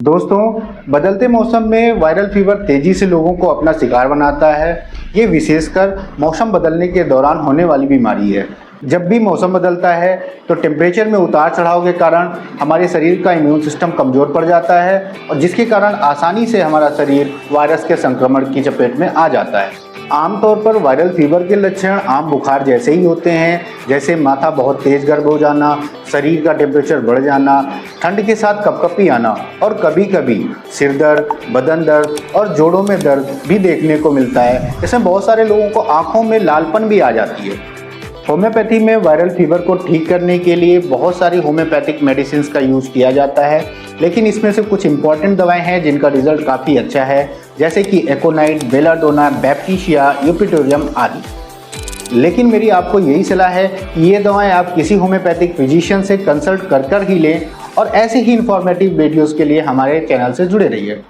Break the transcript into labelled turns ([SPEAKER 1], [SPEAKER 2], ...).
[SPEAKER 1] दोस्तों, बदलते मौसम में वायरल फीवर तेजी से लोगों को अपना शिकार बनाता है। ये विशेषकर मौसम बदलने के दौरान होने वाली बीमारी है। जब भी मौसम बदलता है तो टेम्परेचर में उतार चढ़ाव के कारण हमारे शरीर का इम्यून सिस्टम कमज़ोर पड़ जाता है और जिसके कारण आसानी से हमारा शरीर वायरस के संक्रमण की चपेट में आ जाता है। आमतौर पर वायरल फीवर के लक्षण आम बुखार जैसे ही होते हैं, जैसे माथा बहुत तेज गर्म हो जाना, शरीर का टेम्परेचर बढ़ जाना, ठंड के साथ कपकपी आना और कभी कभी सिर दर्द, बदन दर्द और जोड़ों में दर्द भी देखने को मिलता है। इसमें बहुत सारे लोगों को आंखों में लालपन भी आ जाती है। होम्योपैथी में वायरल फीवर को ठीक करने के लिए बहुत सारी होम्योपैथिक मेडिसिन का यूज़ किया जाता है, लेकिन इसमें से कुछ इंपॉर्टेंट दवाएं हैं जिनका रिजल्ट काफ़ी अच्छा है, जैसे कि एकोनाइट, बेलाडोना, बैप्टिशिया, यूपिटोरियम आदि। लेकिन मेरी आपको यही सलाह है कि ये दवाएं आप किसी होम्योपैथिक फिजिशियन से कंसल्ट कर ही लें और ऐसे ही इंफॉर्मेटिव वीडियोज़ के लिए हमारे चैनल से जुड़े रहिए।